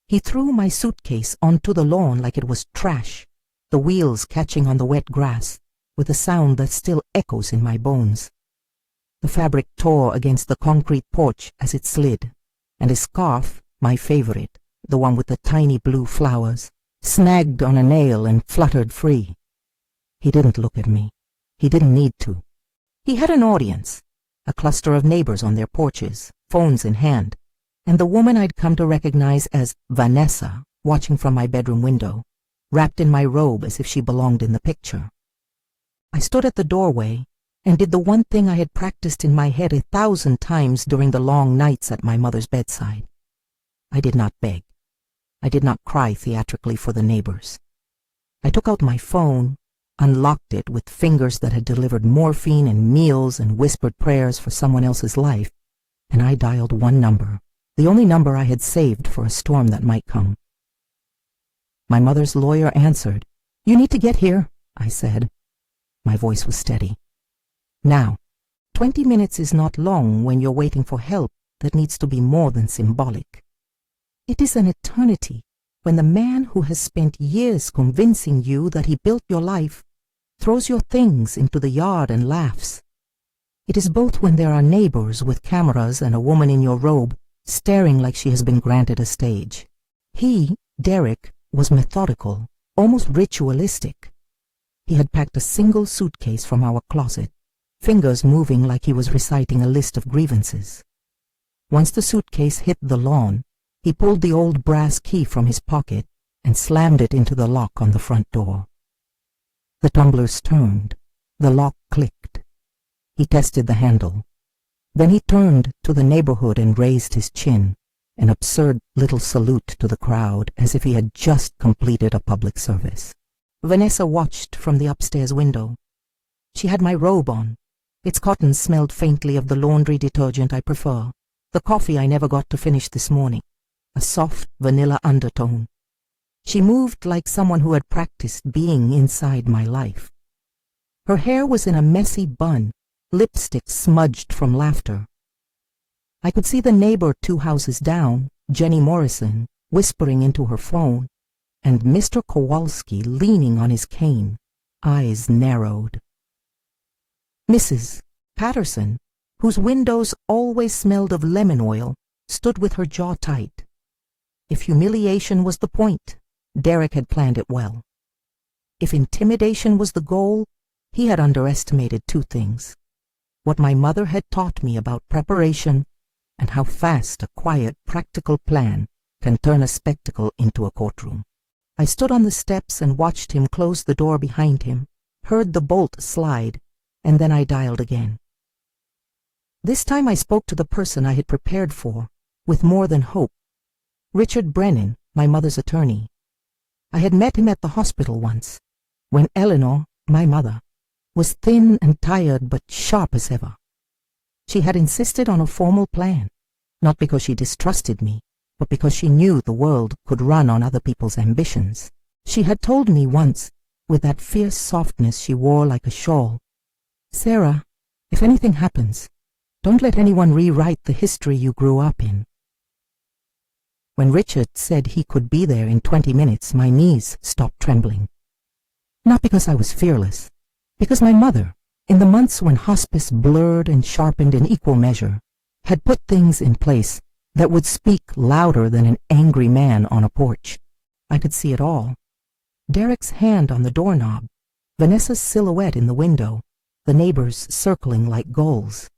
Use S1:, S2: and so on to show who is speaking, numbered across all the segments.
S1: He threw my suitcase onto the lawn like it was trash, the wheels catching on the wet grass with a sound that still echoes in my bones. The fabric tore against the concrete porch as it slid, and his scarf, my favorite, the one with the tiny blue flowers, snagged on a nail and fluttered free. He didn't look at me. He didn't need to. He had an audience, a cluster of neighbors on their porches, phones in hand, and the woman I'd come to recognize as Vanessa watching from my bedroom window, wrapped in my robe as if she belonged in the picture. I stood at the doorway and did the one thing I had practiced in my head 1,000 times during the long nights at my mother's bedside. I did not beg. I did not cry theatrically for the neighbors. I took out my phone, unlocked it with fingers that had delivered morphine and meals and whispered prayers for someone else's life, and I dialed one number, the only number I had saved for a storm that might come. My mother's lawyer answered. "You need to get here," I said. My voice was steady. "Now, 20 minutes is not long when you're waiting for help that needs to be more than symbolic. It is an eternity when the man who has spent years convincing you that he built your life throws your things into the yard and laughs. It is both when there are neighbors with cameras and a woman in your robe staring like she has been granted a stage. He, Derek, was methodical, almost ritualistic. He had packed a single suitcase from our closet, fingers moving like he was reciting a list of grievances. Once the suitcase hit the lawn, he pulled the old brass key from his pocket and slammed it into the lock on the front door. The tumblers turned. The lock clicked. He tested the handle. Then he turned to the neighborhood and raised his chin, an absurd little salute to the crowd as if he had just completed a public service. Vanessa watched from the upstairs window. She had my robe on. Its cotton smelled faintly of the laundry detergent I prefer, the coffee I never got to finish this morning, a soft vanilla undertone. She moved like someone who had practiced being inside my life. Her hair was in a messy bun, lipstick smudged from laughter. I could see the neighbor 2 houses down, Jenny Morrison, whispering into her phone, and Mr. Kowalski leaning on his cane, eyes narrowed. Mrs. Patterson, whose windows always smelled of lemon oil, stood with her jaw tight. If humiliation was the point, Derek had planned it well. If intimidation was the goal, he had underestimated 2 things: what my mother had taught me about preparation and how fast a quiet, practical plan can turn a spectacle into a courtroom. I stood on the steps and watched him close the door behind him, heard the bolt slide, and then I dialed again. This time I spoke to the person I had prepared for, with more than hope. Richard Brennan, my mother's attorney. I had met him at the hospital once, when Eleanor, my mother, was thin and tired but sharp as ever. She had insisted on a formal plan, not because she distrusted me, but because she knew the world could run on other people's ambitions. She had told me once, with that fierce softness she wore like a shawl, "Sarah, if anything happens, don't let anyone rewrite the history you grew up in." When Richard said he could be there in 20 minutes, my knees stopped trembling. Not because I was fearless, because my mother, in the months when hospice blurred and sharpened in equal measure, had put things in place that would speak louder than an angry man on a porch. I could see it all. Derek's hand on the doorknob, Vanessa's silhouette in the window, the neighbors circling like gulls.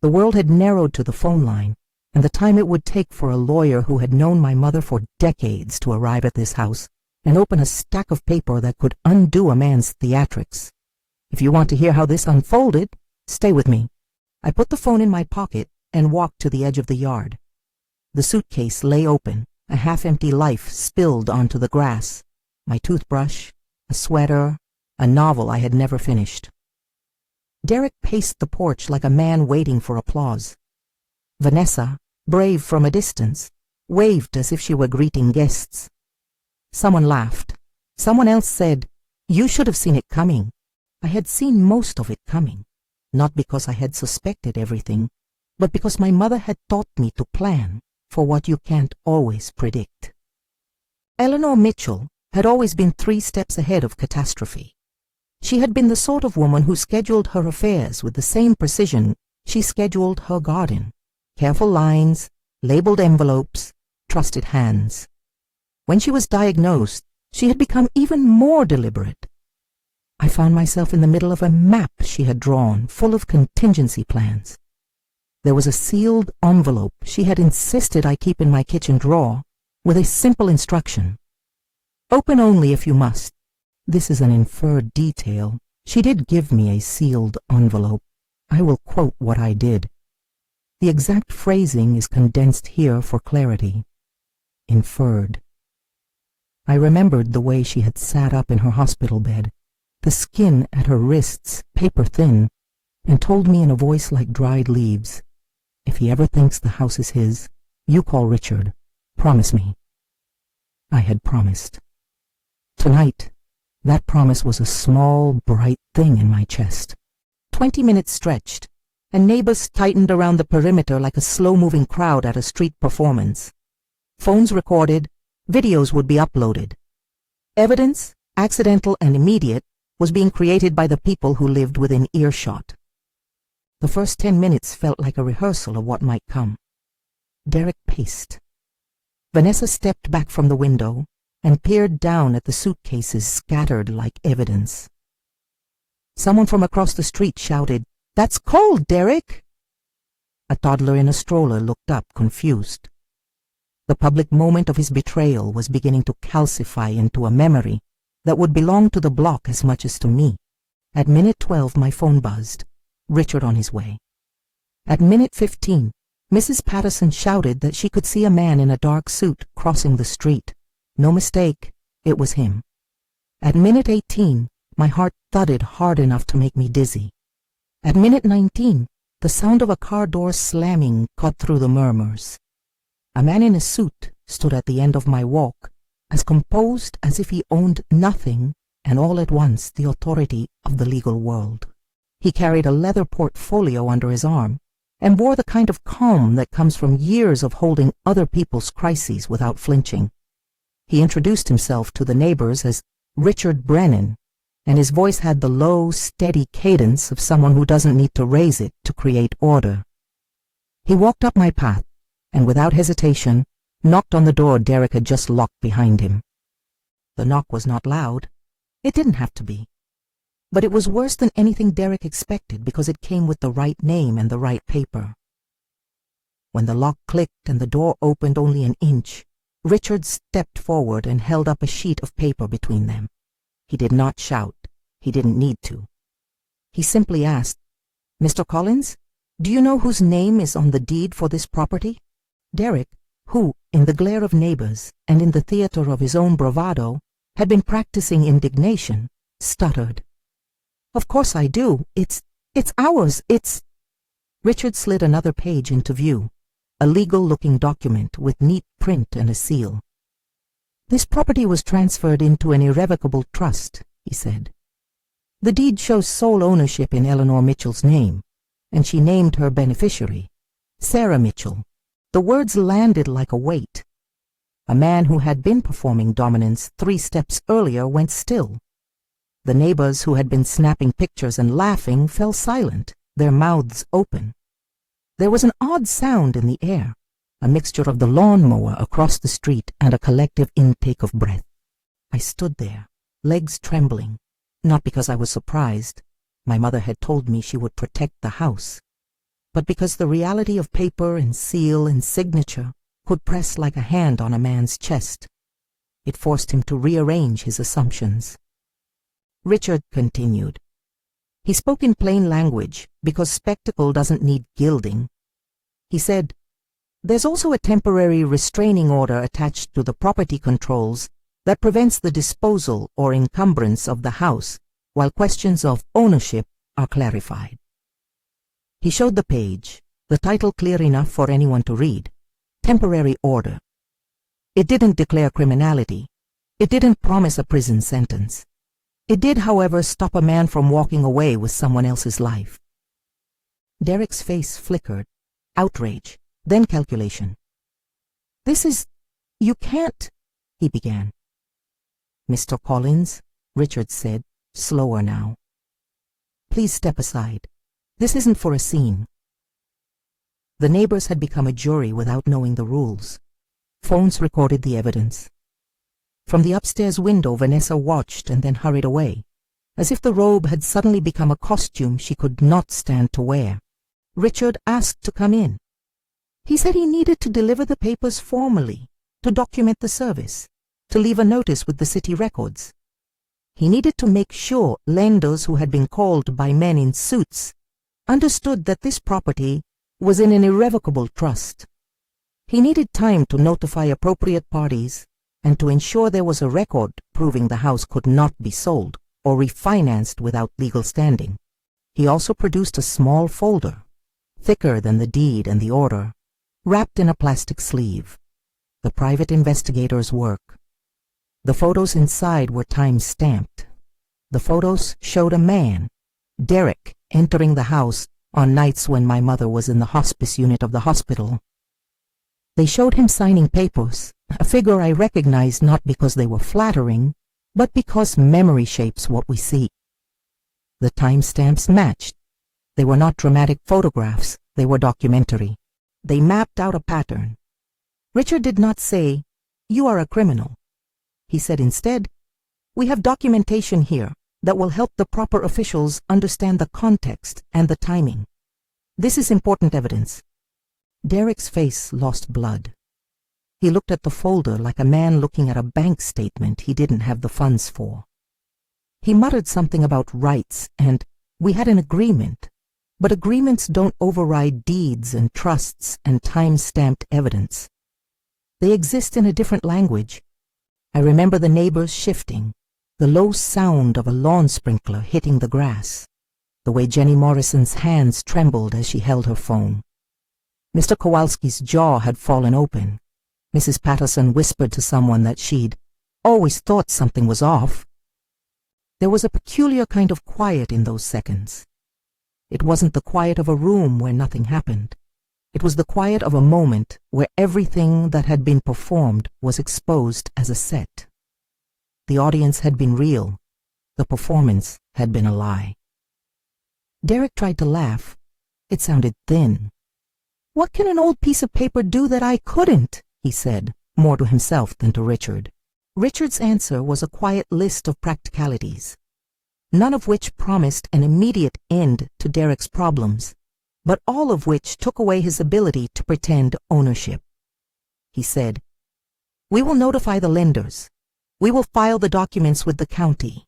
S1: The world had narrowed to the phone line, and the time it would take for a lawyer who had known my mother for decades to arrive at this house and open a stack of paper that could undo a man's theatrics. If you want to hear how this unfolded, stay with me. I put the phone in my pocket and walked to the edge of the yard. The suitcase lay open, a half-empty life spilled onto the grass, my toothbrush, a sweater, a novel I had never finished. Derek paced the porch like a man waiting for applause. Vanessa, brave from a distance, waved as if she were greeting guests. Someone laughed. Someone else said, "You should have seen it coming." I had seen most of it coming, not because I had suspected everything, but because my mother had taught me to plan for what you can't always predict. Eleanor Mitchell had always been 3 steps ahead of catastrophe. She had been the sort of woman who scheduled her affairs with the same precision she scheduled her garden. Careful lines, labeled envelopes, trusted hands. When she was diagnosed, she had become even more deliberate. I found myself in the middle of a map she had drawn, full of contingency plans. There was a sealed envelope she had insisted I keep in my kitchen drawer, with a simple instruction. Open only if you must. This is an inferred detail. She did give me a sealed envelope. I will quote what I did. The exact phrasing is condensed here for clarity. Inferred. I remembered the way she had sat up in her hospital bed, the skin at her wrists paper thin, and told me in a voice like dried leaves, "If he ever thinks the house is his, you call Richard. Promise me." I had promised. Tonight, that promise was a small, bright thing in my chest. 20 minutes stretched, and neighbors tightened around the perimeter like a slow-moving crowd at a street performance. Phones recorded, videos would be uploaded. Evidence, accidental and immediate, was being created by the people who lived within earshot. The first 10 minutes felt like a rehearsal of what might come. Derek paced. Vanessa stepped back from the window and peered down at the suitcases scattered like evidence. Someone from across the street shouted, "That's cold, Derek!" A toddler in a stroller looked up, confused. The public moment of his betrayal was beginning to calcify into a memory that would belong to the block as much as to me. At minute 12, my phone buzzed. Richard on his way. At minute 15, Mrs. Patterson shouted that she could see a man in a dark suit crossing the street. No mistake, it was him. At minute 18, my heart thudded hard enough to make me dizzy. At minute 19, the sound of a car door slamming cut through the murmurs. A man in a suit stood at the end of my walk, as composed as if he owned nothing and all at once the authority of the legal world. He carried a leather portfolio under his arm and wore the kind of calm that comes from years of holding other people's crises without flinching. He introduced himself to the neighbors as Richard Brennan, and his voice had the low, steady cadence of someone who doesn't need to raise it to create order. He walked up my path and without hesitation knocked on the door Derek had just locked behind him. The knock was not loud. It didn't have to be. But it was worse than anything Derek expected because it came with the right name and the right paper. When the lock clicked and the door opened only an inch, Richard stepped forward and held up a sheet of paper between them. He did not shout. He didn't need to. He simply asked, "Mr. Collins, do you know whose name is on the deed for this property?" Derek, who, in the glare of neighbors and in the theater of his own bravado, had been practicing indignation, stuttered. "Of course I do. It's ours. It's—" Richard slid another page into view, a legal-looking document with neat print and a seal. "This property was transferred into an irrevocable trust," he said. "The deed shows sole ownership in Eleanor Mitchell's name, and she named her beneficiary, Sarah Mitchell." The words landed like a weight. A man who had been performing dominance 3 steps earlier went still. The neighbors who had been snapping pictures and laughing fell silent, their mouths open. There was an odd sound in the air, a mixture of the lawnmower across the street and a collective intake of breath. I stood there, legs trembling, not because I was surprised. My mother had told me she would protect the house, but because the reality of paper and seal and signature could press like a hand on a man's chest. It forced him to rearrange his assumptions. Richard continued. He spoke in plain language because spectacle doesn't need gilding. He said, "There's also a temporary restraining order attached to the property controls that prevents the disposal or encumbrance of the house while questions of ownership are clarified." He showed the page, the title clear enough for anyone to read. Temporary order. It didn't declare criminality. It didn't promise a prison sentence. It did, however, stop a man from walking away with someone else's life. Derek's face flickered, outrage, then calculation. "You can't," he began. "Mr. Collins," Richard said, slower now. "Please step aside. This isn't for a scene." The neighbors had become a jury without knowing the rules. Phones recorded the evidence. From the upstairs window, Vanessa watched and then hurried away, as if the robe had suddenly become a costume she could not stand to wear. Richard asked to come in. He said he needed to deliver the papers formally, to document the service, to leave a notice with the city records. He needed to make sure lenders who had been called by men in suits understood that this property was in an irrevocable trust. He needed time to notify appropriate parties and to ensure there was a record proving the house could not be sold or refinanced without legal standing. He also produced a small folder, thicker than the deed and the order, wrapped in a plastic sleeve. The private investigator's work. The photos inside were time-stamped. The photos showed a man, Derek, entering the house on nights when my mother was in the hospice unit of the hospital. They showed him signing papers, a figure I recognized not because they were flattering, but because memory shapes what we see. The timestamps matched. They were not dramatic photographs, they were documentary. They mapped out a pattern. Richard did not say, "You are a criminal." He said instead, "We have documentation here that will help the proper officials understand the context and the timing. This is important evidence." Derek's face lost blood. He looked at the folder like a man looking at a bank statement he didn't have the funds for. He muttered something about rights and "we had an agreement," but agreements don't override deeds and trusts and time-stamped evidence. They exist in a different language. I remember the neighbors shifting, the low sound of a lawn sprinkler hitting the grass, the way Jenny Morrison's hands trembled as she held her phone. Mr. Kowalski's jaw had fallen open. Mrs. Patterson whispered to someone that she'd always thought something was off. There was a peculiar kind of quiet in those seconds. It wasn't the quiet of a room where nothing happened. It was the quiet of a moment where everything that had been performed was exposed as a set. The audience had been real. The performance had been a lie. Derek tried to laugh. It sounded thin. "What can an old piece of paper do that I couldn't?" he said, more to himself than to Richard. Richard's answer was a quiet list of practicalities, none of which promised an immediate end to Derek's problems, but all of which took away his ability to pretend ownership. He said, "We will notify the lenders. We will file the documents with the county.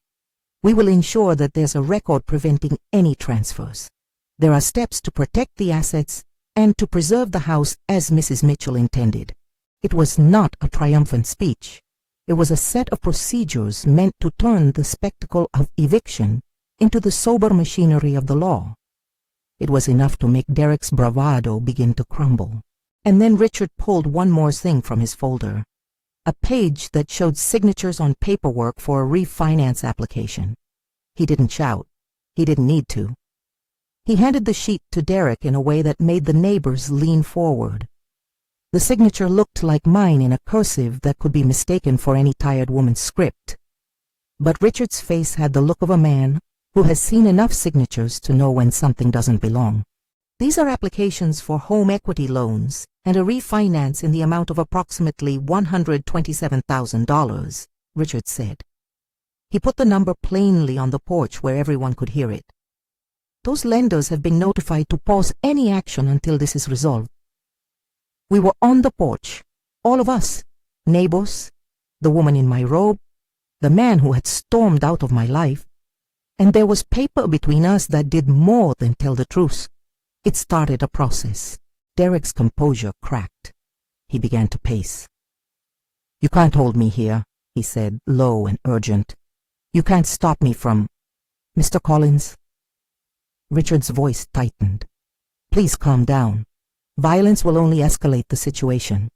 S1: We will ensure that there's a record preventing any transfers. There are steps to protect the assets and to preserve the house as Mrs. Mitchell intended." It was not a triumphant speech. It was a set of procedures meant to turn the spectacle of eviction into the sober machinery of the law. It was enough to make Derek's bravado begin to crumble. And then Richard pulled one more thing from his folder, a page that showed signatures on paperwork for a refinance application. He didn't shout. He didn't need to. He handed the sheet to Derek in a way that made the neighbors lean forward. The signature looked like mine in a cursive that could be mistaken for any tired woman's script. But Richard's face had the look of a man who has seen enough signatures to know when something doesn't belong. "These are applications for home equity loans and a refinance in the amount of approximately $127,000, Richard said. He put the number plainly on the porch where everyone could hear it. "Those lenders have been notified to pause any action until this is resolved." We were on the porch, all of us, neighbors, the woman in my robe, the man who had stormed out of my life, and there was paper between us that did more than tell the truth. It started a process. Derek's composure cracked. He began to pace. "You can't hold me here," he said, low and urgent. "You can't stop me from... Mr. Collins." Richard's voice tightened. "Please calm down. Violence will only escalate the situation.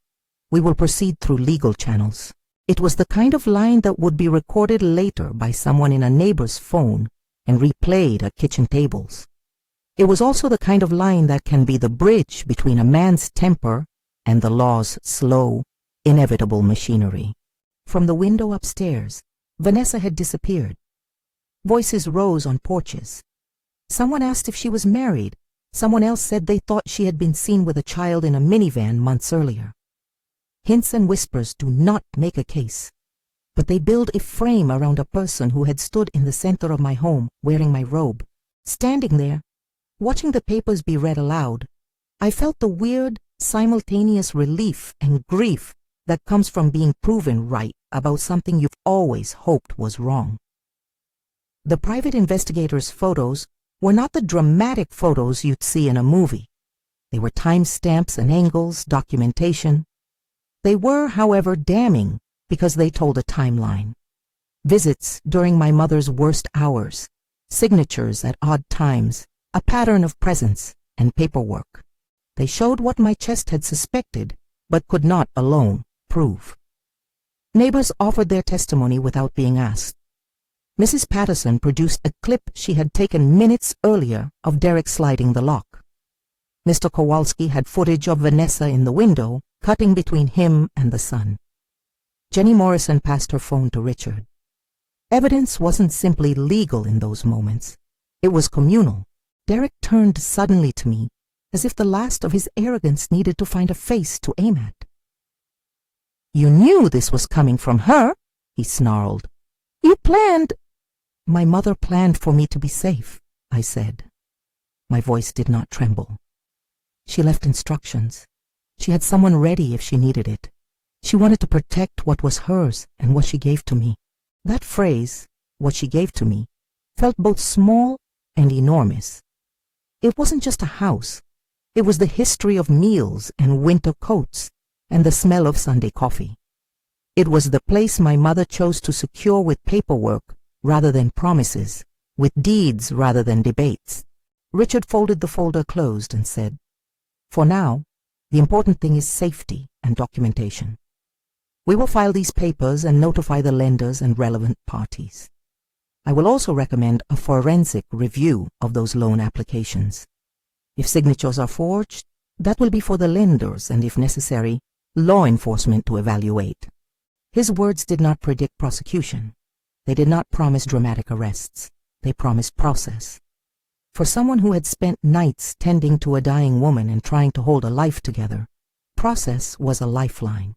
S1: We will proceed through legal channels." It was the kind of line that would be recorded later by someone in a neighbor's phone and replayed at kitchen tables. It was also the kind of line that can be the bridge between a man's temper and the law's slow, inevitable machinery. From the window upstairs, Vanessa had disappeared. Voices rose on porches. Someone asked if she was married. Someone else said they thought she had been seen with a child in a minivan months earlier. Hints and whispers do not make a case, but they build a frame around a person who had stood in the center of my home wearing my robe. Standing there, watching the papers be read aloud, I felt the weird, simultaneous relief and grief that comes from being proven right about something you've always hoped was wrong. The private investigator's photos were not the dramatic photos you'd see in a movie. They were timestamps and angles, documentation. They were, however, damning because they told a timeline. Visits during my mother's worst hours, signatures at odd times, a pattern of presence, and paperwork. They showed what my chest had suspected, but could not alone prove. Neighbors offered their testimony without being asked. Mrs. Patterson produced a clip she had taken minutes earlier of Derek sliding the lock. Mr. Kowalski had footage of Vanessa in the window, cutting between him and the sun. Jenny Morrison passed her phone to Richard. Evidence wasn't simply legal in those moments. It was communal. Derek turned suddenly to me, as if the last of his arrogance needed to find a face to aim at. "You knew this was coming from her," he snarled. "You planned—" "My mother planned for me to be safe," I said. My voice did not tremble. She left instructions. She had someone ready if she needed it. She wanted to protect what was hers and what she gave to me. That phrase, what she gave to me, felt both small and enormous. It wasn't just a house. It was the history of meals and winter coats and the smell of Sunday coffee. It was the place my mother chose to secure with paperwork rather than promises, with deeds rather than debates. Richard folded the folder closed and said, "For now, the important thing is safety and documentation. We will file these papers and notify the lenders and relevant parties. I will also recommend a forensic review of those loan applications. If signatures are forged, that will be for the lenders and, if necessary, law enforcement to evaluate." His words did not predict prosecution. They did not promise dramatic arrests. They promised process. For someone who had spent nights tending to a dying woman and trying to hold a life together, process was a lifeline.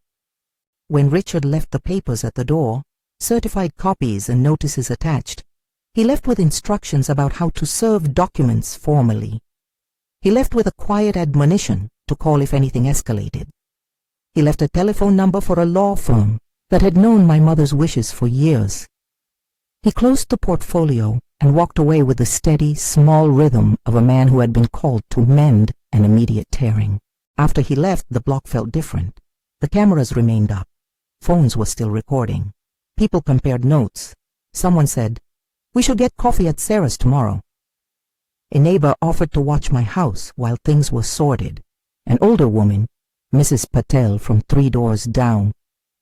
S1: When Richard left the papers at the door, certified copies and notices attached, he left with instructions about how to serve documents formally. He left with a quiet admonition to call if anything escalated. He left a telephone number for a law firm that had known my mother's wishes for years. He closed the portfolio and walked away with the steady, small rhythm of a man who had been called to mend an immediate tearing. After he left, the block felt different. The cameras remained up. Phones were still recording. People compared notes. Someone said, "We should get coffee at Sarah's tomorrow." A neighbor offered to watch my house while things were sorted. An older woman, Mrs. Patel from 3 doors down,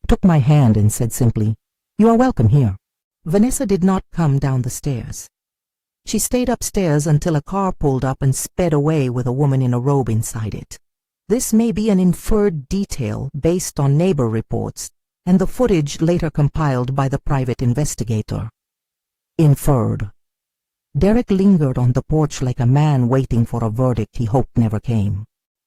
S1: took my hand and said simply, "You are welcome here." Vanessa did not come down the stairs. She stayed upstairs until a car pulled up and sped away with a woman in a robe inside it. This may be an inferred detail based on neighbor reports and the footage later compiled by the private investigator. Inferred. Derek lingered on the porch like a man waiting for a verdict he hoped never came.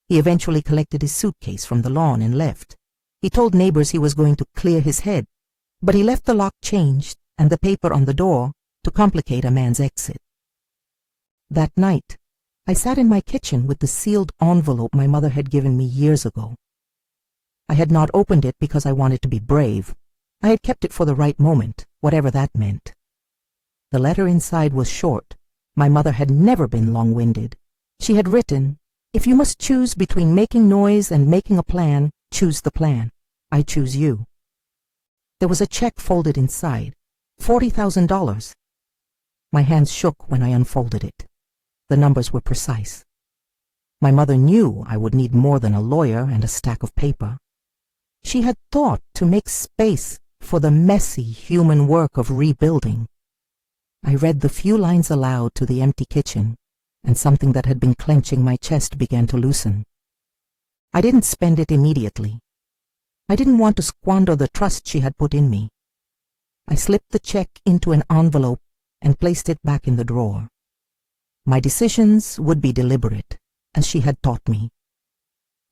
S1: He eventually collected his suitcase from the lawn and left. He told neighbors he was going to clear his head, but he left the lock changed and the paper on the door to complicate a man's exit. That night, I sat in my kitchen with the sealed envelope my mother had given me years ago. I had not opened it because I wanted to be brave. I had kept it for the right moment, whatever that meant. The letter inside was short. My mother had never been long-winded. She had written, "If you must choose between making noise and making a plan, choose the plan. I choose you." There was a check folded inside, $40,000. My hands shook when I unfolded it. The numbers were precise. My mother knew I would need more than a lawyer and a stack of paper. She had thought to make space for the messy human work of rebuilding. I read the few lines aloud to the empty kitchen, and something that had been clenching my chest began to loosen. I didn't spend it immediately. I didn't want to squander the trust she had put in me. I slipped the check into an envelope and placed it back in the drawer. My decisions would be deliberate, as she had taught me.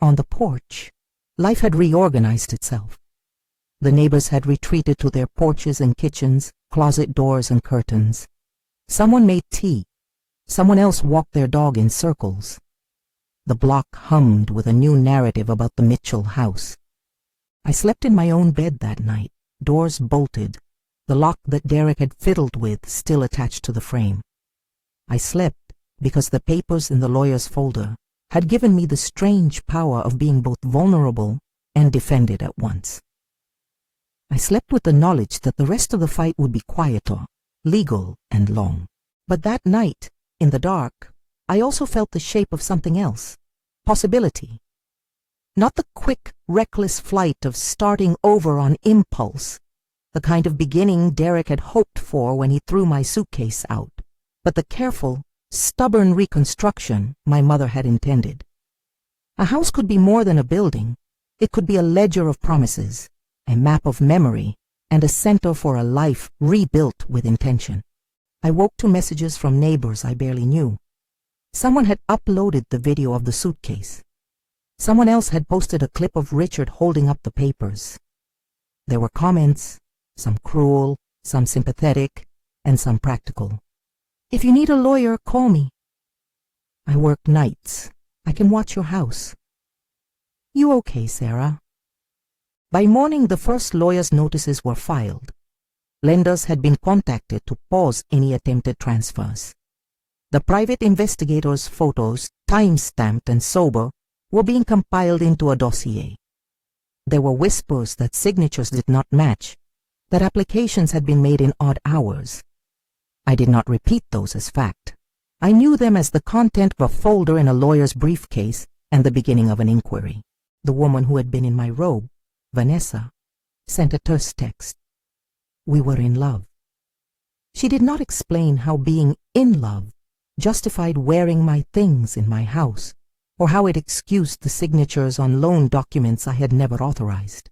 S1: On the porch, life had reorganized itself. The neighbors had retreated to their porches and kitchens, closet doors and curtains. Someone made tea. Someone else walked their dog in circles. The block hummed with a new narrative about the Mitchell house. I slept in my own bed that night, doors bolted, the lock that Derek had fiddled with still attached to the frame. I slept because the papers in the lawyer's folder had given me the strange power of being both vulnerable and defended at once. I slept with the knowledge that the rest of the fight would be quieter, legal, and long. But that night, in the dark, I also felt the shape of something else, possibility. Not the quick, reckless flight of starting over on impulse, the kind of beginning Derek had hoped for when he threw my suitcase out, but the careful, stubborn reconstruction my mother had intended. A house could be more than a building. It could be a ledger of promises, a map of memory, and a center for a life rebuilt with intention. I woke to messages from neighbors I barely knew. Someone had uploaded the video of the suitcase. Someone else had posted a clip of Richard holding up the papers. There were comments, some cruel, some sympathetic, and some practical. "If you need a lawyer, call me." "I work nights. I can watch your house." "You okay, Sarah?" By morning, the first lawyer's notices were filed. Lenders had been contacted to pause any attempted transfers. The private investigator's photos, time-stamped and sober, were being compiled into a dossier. There were whispers that signatures did not match, that applications had been made in odd hours. I did not repeat those as fact. I knew them as the content of a folder in a lawyer's briefcase and the beginning of an inquiry. The woman who had been in my robe, Vanessa, sent a terse text. We were in love. She did not explain how being in love justified wearing my things in my house, or how it excused the signatures on loan documents I had never authorized.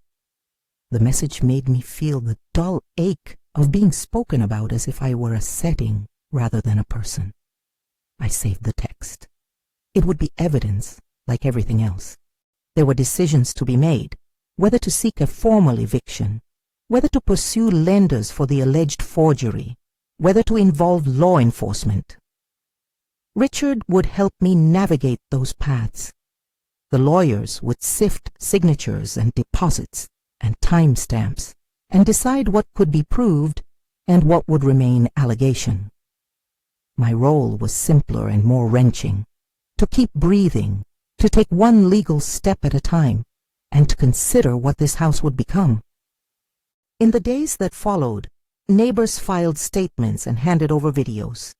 S1: The message made me feel the dull ache of being spoken about as if I were a setting rather than a person. I saved the text. It would be evidence, like everything else. There were decisions to be made, whether to seek a formal eviction, whether to pursue lenders for the alleged forgery, whether to involve law enforcement. Richard would help me navigate those paths. The lawyers would sift signatures and deposits and timestamps and decide what could be proved and what would remain allegation. My role was simpler and more wrenching: to keep breathing, to take one legal step at a time, and to consider what this house would become. In the days that followed, neighbors filed statements and handed over videos.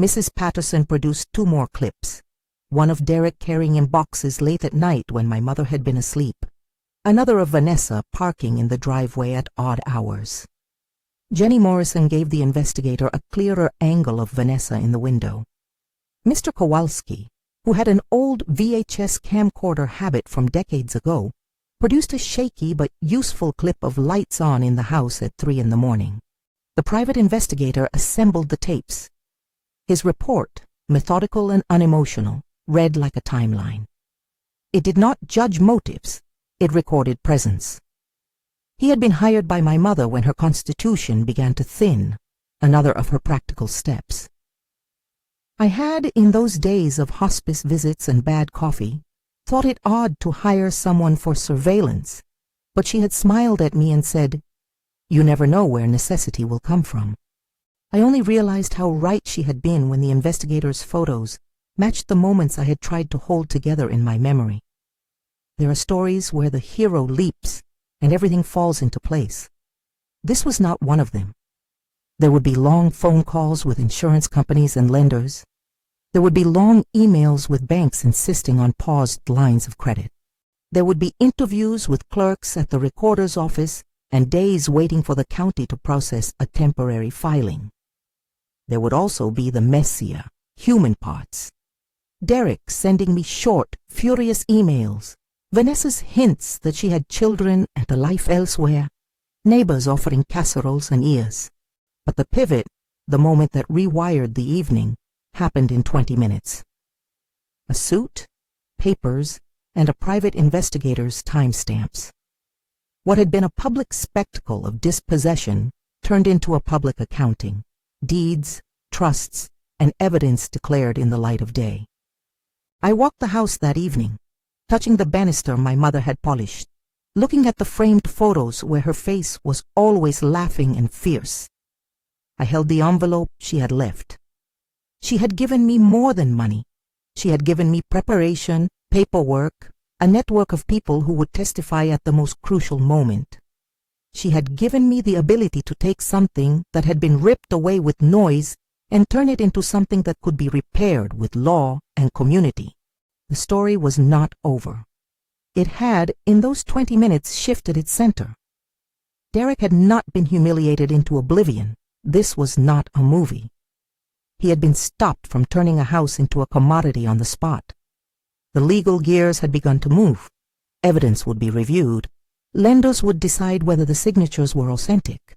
S1: Mrs. Patterson produced 2 more clips, one of Derek carrying in boxes late at night when my mother had been asleep, another of Vanessa parking in the driveway at odd hours. Jenny Morrison gave the investigator a clearer angle of Vanessa in the window. Mr. Kowalski, who had an old VHS camcorder habit from decades ago, produced a shaky but useful clip of lights on in the house at 3 in the morning. The private investigator assembled the tapes. His report, methodical and unemotional, read like a timeline. It did not judge motives, it recorded presence. He had been hired by my mother when her constitution began to thin, another of her practical steps. I had, in those days of hospice visits and bad coffee, thought it odd to hire someone for surveillance, but she had smiled at me and said, "You never know where necessity will come from." I only realized how right she had been when the investigator's photos matched the moments I had tried to hold together in my memory. There are stories where the hero leaps and everything falls into place. This was not one of them. There would be long phone calls with insurance companies and lenders. There would be long emails with banks insisting on paused lines of credit. There would be interviews with clerks at the recorder's office and days waiting for the county to process a temporary filing. There would also be the messier, human parts. Derek sending me short, furious emails, Vanessa's hints that she had children and a life elsewhere, neighbors offering casseroles and ears. But the pivot, the moment that rewired the evening, happened in 20 minutes. A suit, papers, and a private investigator's timestamps. What had been a public spectacle of dispossession turned into a public accounting, deeds, trusts, and evidence declared in the light of day. I walked the house that evening, touching the banister my mother had polished, looking at the framed photos where her face was always laughing and fierce. I held the envelope she had left. She had given me more than money. She had given me preparation, paperwork, a network of people who would testify at the most crucial moment. She had given me the ability to take something that had been ripped away with noise and turn it into something that could be repaired with law and community. The story was not over. It had, in those 20 minutes, shifted its center. Derek had not been humiliated into oblivion. This was not a movie. He had been stopped from turning a house into a commodity on the spot. The legal gears had begun to move. Evidence would be reviewed. Lenders would decide whether the signatures were authentic.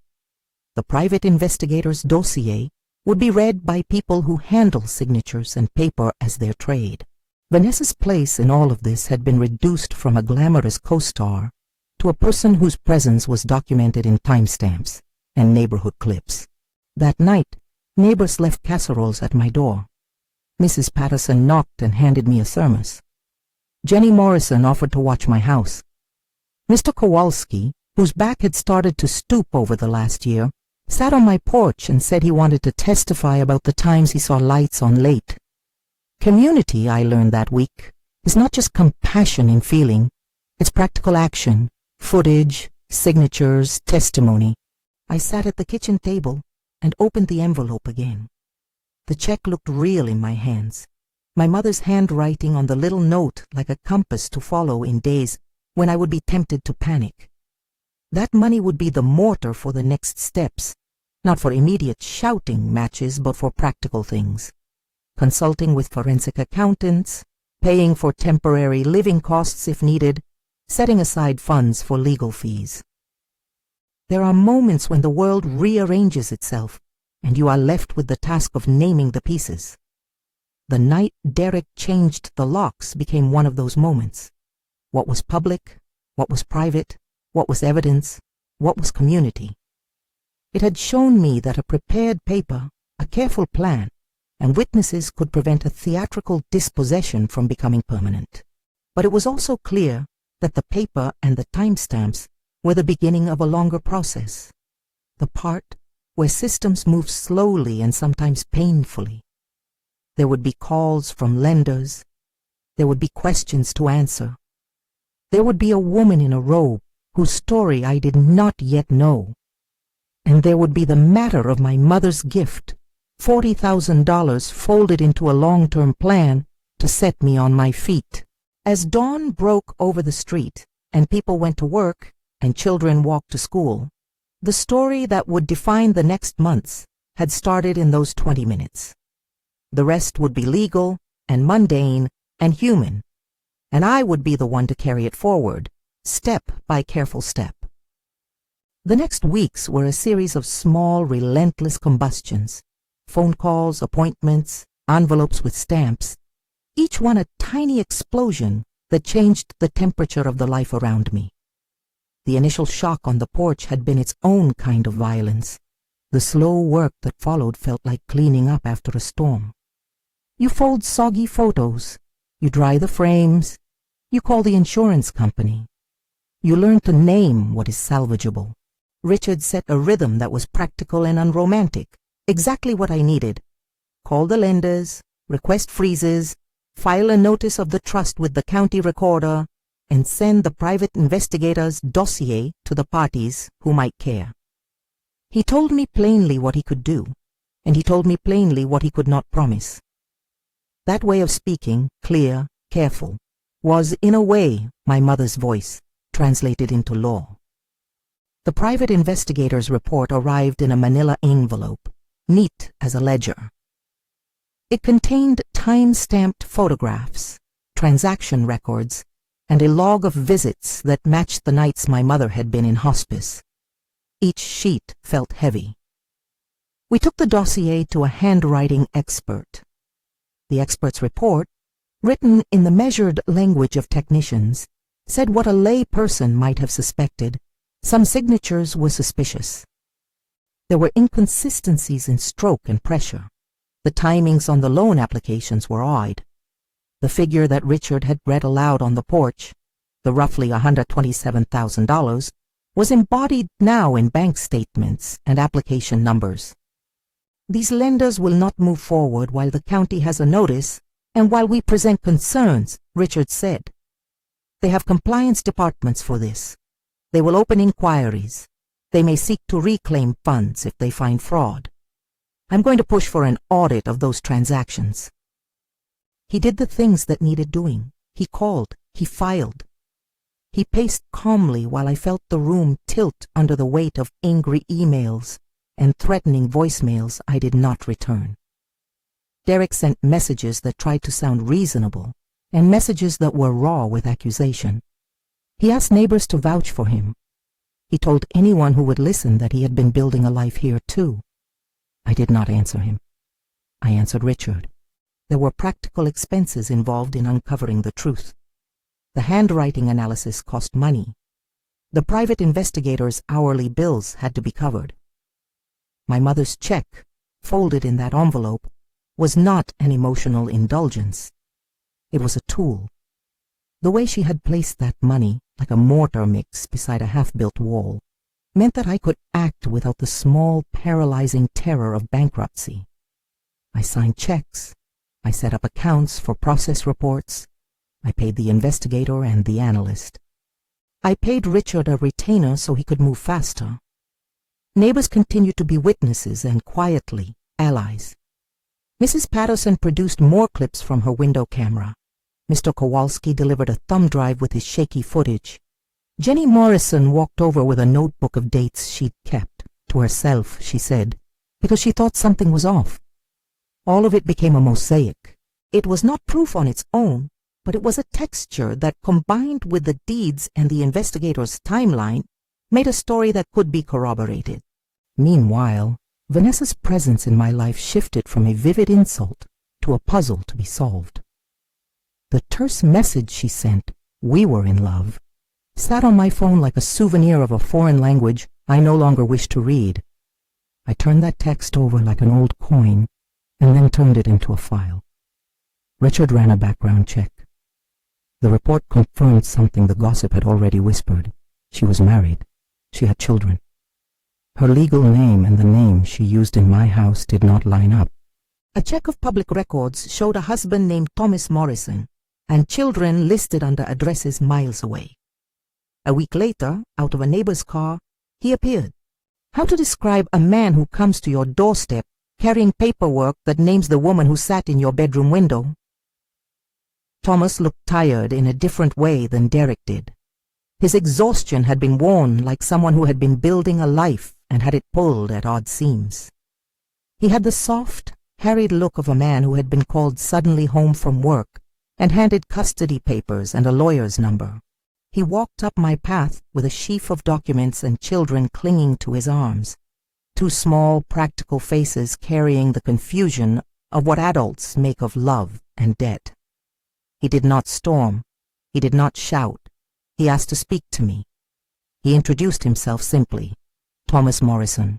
S1: The private investigator's dossier would be read by people who handle signatures and paper as their trade. Vanessa's place in all of this had been reduced from a glamorous co-star to a person whose presence was documented in timestamps and neighborhood clips. That night, neighbors left casseroles at my door. Mrs. Patterson knocked and handed me a thermos. Jenny Morrison offered to watch my house. Mr. Kowalski, whose back had started to stoop over the last year, sat on my porch and said he wanted to testify about the times he saw lights on late. Community, I learned that week, is not just compassion in feeling. It's practical action, footage, signatures, testimony. I sat at the kitchen table and opened the envelope again. The check looked real in my hands, my mother's handwriting on the little note like a compass to follow in days when I would be tempted to panic. That money would be the mortar for the next steps, not for immediate shouting matches, but for practical things. Consulting with forensic accountants, paying for temporary living costs if needed, setting aside funds for legal fees. There are moments when the world rearranges itself, and you are left with the task of naming the pieces. The night Derek changed the locks became one of those moments. What was public? What was private? What was evidence? What was community? It had shown me that a prepared paper, a careful plan, and witnesses could prevent a theatrical dispossession from becoming permanent. But it was also clear that the paper and the timestamps were the beginning of a longer process, the part where systems move slowly and sometimes painfully. There would be calls from lenders. There would be questions to answer. There would be a woman in a robe whose story I did not yet know. And there would be the matter of my mother's gift, $40,000 folded into a long-term plan to set me on my feet. As dawn broke over the street and people went to work and children walked to school, the story that would define the next months had started in those 20 minutes. The rest would be legal and mundane and human, and I would be the one to carry it forward, step by careful step. The next weeks were a series of small, relentless combustions, phone calls, appointments, envelopes with stamps, each one a tiny explosion that changed the temperature of the life around me. The initial shock on the porch had been its own kind of violence. The slow work that followed felt like cleaning up after a storm. You fold soggy photos, you dry the frames, you call the insurance company. You learn to name what is salvageable. Richard set a rhythm that was practical and unromantic, exactly what I needed. Call the lenders, request freezes, file a notice of the trust with the county recorder, and send the private investigator's dossier to the parties who might care. He told me plainly what he could do, and he told me plainly what he could not promise. That way of speaking, clear, careful, was in a way my mother's voice, translated into law. The private investigator's report arrived in a manila envelope, neat as a ledger. It contained time-stamped photographs, transaction records, and a log of visits that matched the nights my mother had been in hospice. Each sheet felt heavy. We took the dossier to a handwriting expert. The expert's report, written in the measured language of technicians, said what a lay person might have suspected. Some signatures were suspicious. There were inconsistencies in stroke and pressure. The timings on the loan applications were odd. The figure that Richard had read aloud on the porch, the roughly $127,000, was embodied now in bank statements and application numbers. These lenders will not move forward while the county has a notice and while we present concerns, Richard said. They have compliance departments for this. They will open inquiries. They may seek to reclaim funds if they find fraud. I'm going to push for an audit of those transactions. He did the things that needed doing. He called. He filed. He paced calmly while I felt the room tilt under the weight of angry emails and threatening voicemails I did not return. Derek sent messages that tried to sound reasonable and messages that were raw with accusation. He asked neighbors to vouch for him. He told anyone who would listen that he had been building a life here too. I did not answer him. I answered Richard. There were practical expenses involved in uncovering the truth. The handwriting analysis cost money. The private investigator's hourly bills had to be covered. My mother's check, folded in that envelope, was not an emotional indulgence. It was a tool. The way she had placed that money, like a mortar mix beside a half-built wall, meant that I could act without the small, paralyzing terror of bankruptcy. I signed checks. I set up accounts for process reports. I paid the investigator and the analyst. I paid Richard a retainer so he could move faster. Neighbors continued to be witnesses and quietly allies. Mrs. Patterson produced more clips from her window camera. Mr. Kowalski delivered a thumb drive with his shaky footage. Jenny Morrison walked over with a notebook of dates she'd kept, to herself, she said, because she thought something was off. All of it became a mosaic. It was not proof on its own, but it was a texture that, combined with the deeds and the investigator's timeline, made a story that could be corroborated. Meanwhile, Vanessa's presence in my life shifted from a vivid insult to a puzzle to be solved. The terse message she sent, "We were in love," sat on my phone like a souvenir of a foreign language I no longer wished to read. I turned that text over like an old coin and then turned it into a file. Richard ran a background check. The report confirmed something the gossip had already whispered. She was married. She had children. Her legal name and the name she used in my house did not line up. A check of public records showed a husband named Thomas Morrison and children listed under addresses miles away. A week later, out of a neighbor's car, he appeared. How to describe a man who comes to your doorstep carrying paperwork that names the woman who sat in your bedroom window? Thomas looked tired in a different way than Derek did. His exhaustion had been worn like someone who had been building a life and had it pulled at odd seams. He had the soft, harried look of a man who had been called suddenly home from work and handed custody papers and a lawyer's number. He walked up my path with a sheaf of documents and children clinging to his arms, two small, practical faces carrying the confusion of what adults make of love and debt. He did not storm. He did not shout. He asked to speak to me. He introduced himself simply, Thomas Morrison.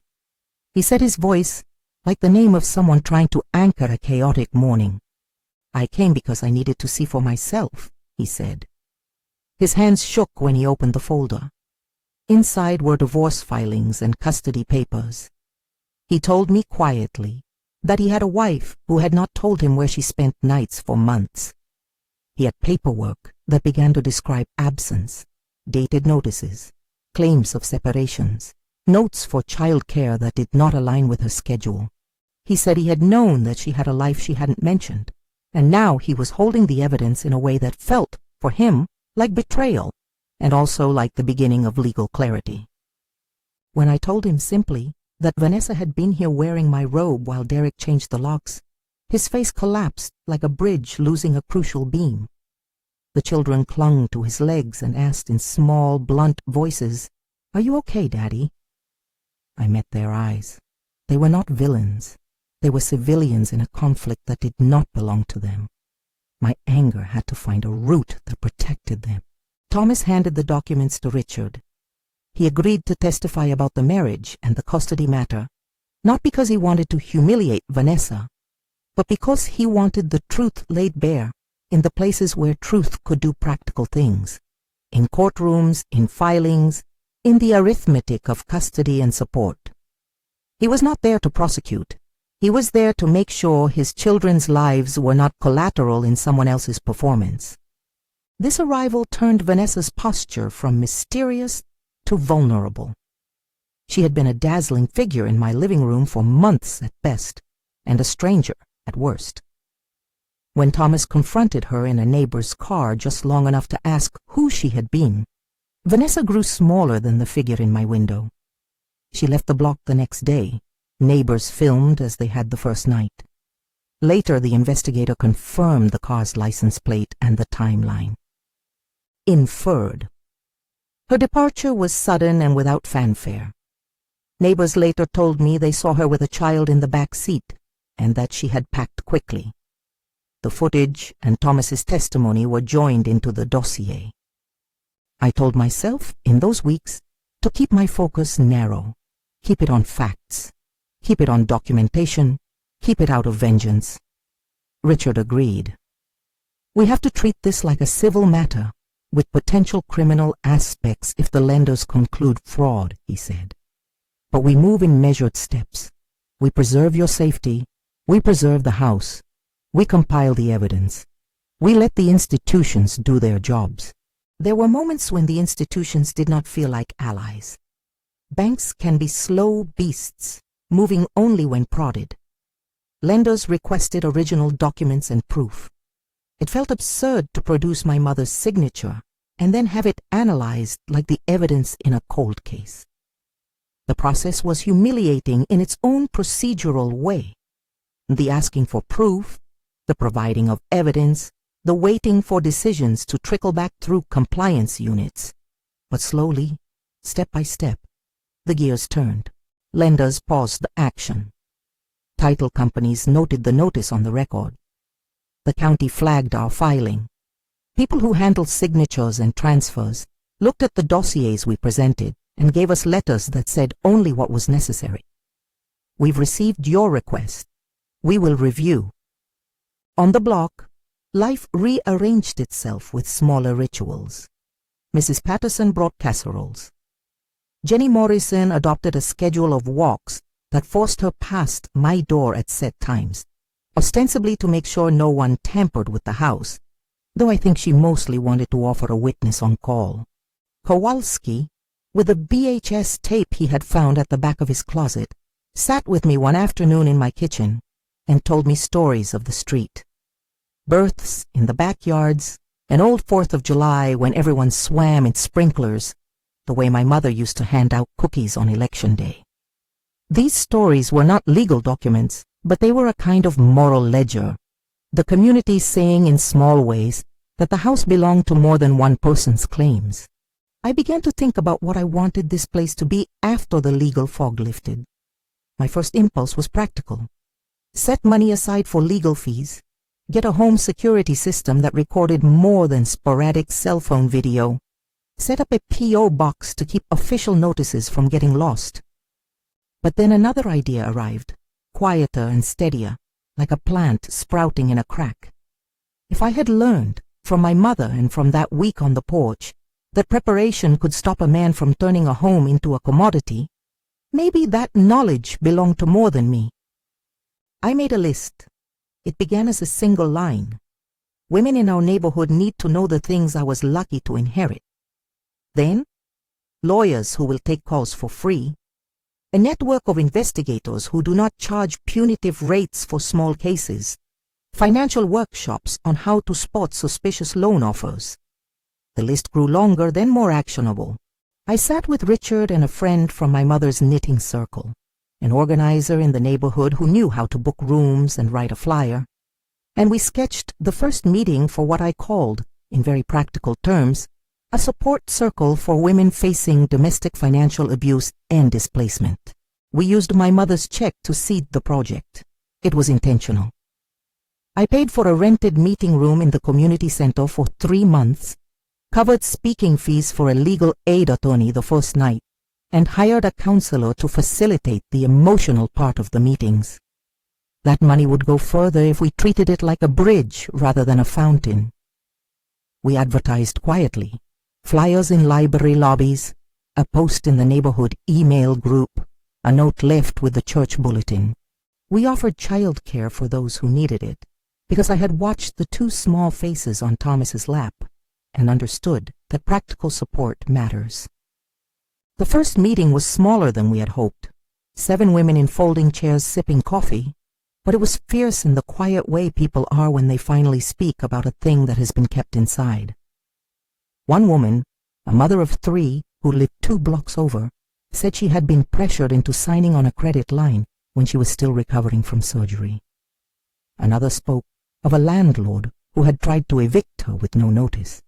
S1: He said his voice like the name of someone trying to anchor a chaotic morning. "I came because I needed to see for myself," he said. His hands shook when he opened the folder. Inside were divorce filings and custody papers. He told me quietly that he had a wife who had not told him where she spent nights for months. He had paperwork that began to describe absence, dated notices, claims of separations, notes for child care that did not align with her schedule. He said he had known that she had a life she hadn't mentioned, and now he was holding the evidence in a way that felt, for him, like betrayal, and also like the beginning of legal clarity. When I told him simply that Vanessa had been here wearing my robe while Derek changed the locks, his face collapsed like a bridge losing a crucial beam. The children clung to his legs and asked in small, blunt voices, "Are you okay, Daddy?" I met their eyes. They were not villains. They were civilians in a conflict that did not belong to them. My anger had to find a root that protected them. Thomas handed the documents to Richard. He agreed to testify about the marriage and the custody matter, not because he wanted to humiliate Vanessa, but because he wanted the truth laid bare in the places where truth could do practical things, in courtrooms, in filings, in the arithmetic of custody and support. He was not there to prosecute. He was there to make sure his children's lives were not collateral in someone else's performance. This arrival turned Vanessa's posture from mysterious to vulnerable. She had been a dazzling figure in my living room for months at best, and a stranger at worst. When Thomas confronted her in a neighbor's car just long enough to ask who she had been, Vanessa grew smaller than the figure in my window. She left the block the next day. Neighbors filmed as they had the first night. Later, the investigator confirmed the car's license plate and the timeline. Inferred. Her departure was sudden and without fanfare. Neighbors later told me they saw her with a child in the back seat and that she had packed quickly. The footage and Thomas's testimony were joined into the dossier. I told myself in those weeks to keep my focus narrow, keep it on facts, keep it on documentation, keep it out of vengeance. Richard agreed. We have to treat this like a civil matter with potential criminal aspects if the lenders conclude fraud, he said. But we move in measured steps. We preserve your safety. We preserve the house. We compile the evidence. We let the institutions do their jobs. There were moments when the institutions did not feel like allies. Banks can be slow beasts, moving only when prodded. Lenders requested original documents and proof. It felt absurd to produce my mother's signature and then have it analyzed like the evidence in a cold case. The process was humiliating in its own procedural way. The asking for proof, the providing of evidence, the waiting for decisions to trickle back through compliance units. But slowly, step by step, the gears turned. Lenders paused the action. Title companies noted the notice on the record. The county flagged our filing. People who handled signatures and transfers looked at the dossiers we presented and gave us letters that said only what was necessary. We've received your request. We will review. On the block, life rearranged itself with smaller rituals. Mrs. Patterson brought casseroles. Jenny Morrison adopted a schedule of walks that forced her past my door at set times, ostensibly to make sure no one tampered with the house, though I think she mostly wanted to offer a witness on call. Kowalski, with a VHS tape he had found at the back of his closet, sat with me one afternoon in my kitchen and told me stories of the street. Births in the backyards, an old 4th of July when everyone swam in sprinklers, the way my mother used to hand out cookies on election day. These stories were not legal documents, but they were a kind of moral ledger, the community saying in small ways that the house belonged to more than one person's claims. I began to think about what I wanted this place to be after the legal fog lifted. My first impulse was practical. Set money aside for legal fees, get a home security system that recorded more than sporadic cell phone video, set up a P.O. box to keep official notices from getting lost. But then another idea arrived, quieter and steadier, like a plant sprouting in a crack. If I had learned from my mother and from that week on the porch that preparation could stop a man from turning a home into a commodity, maybe that knowledge belonged to more than me. I made a list. It began as a single line. Women in our neighborhood need to know the things I was lucky to inherit. Then, lawyers who will take calls for free, a network of investigators who do not charge punitive rates for small cases, financial workshops on how to spot suspicious loan offers. The list grew longer, then more actionable. I sat with Richard and a friend from my mother's knitting circle, an organizer in the neighborhood who knew how to book rooms and write a flyer, and we sketched the first meeting for what I called in very practical terms, a support circle for women facing domestic financial abuse and displacement. We used my mother's check to seed the project. It was intentional. I paid for a rented meeting room in the community center for 3 months, covered speaking fees for a legal aid attorney the first night, and hired a counselor to facilitate the emotional part of the meetings. That money would go further if we treated it like a bridge rather than a fountain. We advertised quietly, flyers in library lobbies, a post in the neighborhood email group, a note left with the church bulletin. We offered child care for those who needed it, because I had watched the 2 small faces on Thomas's lap and understood that practical support matters. The first meeting was smaller than we had hoped, 7 women in folding chairs sipping coffee, but it was fierce in the quiet way people are when they finally speak about a thing that has been kept inside. One woman, a mother of 3 who lived 2 blocks over, said she had been pressured into signing on a credit line when she was still recovering from surgery. Another spoke of a landlord who had tried to evict her with no notice.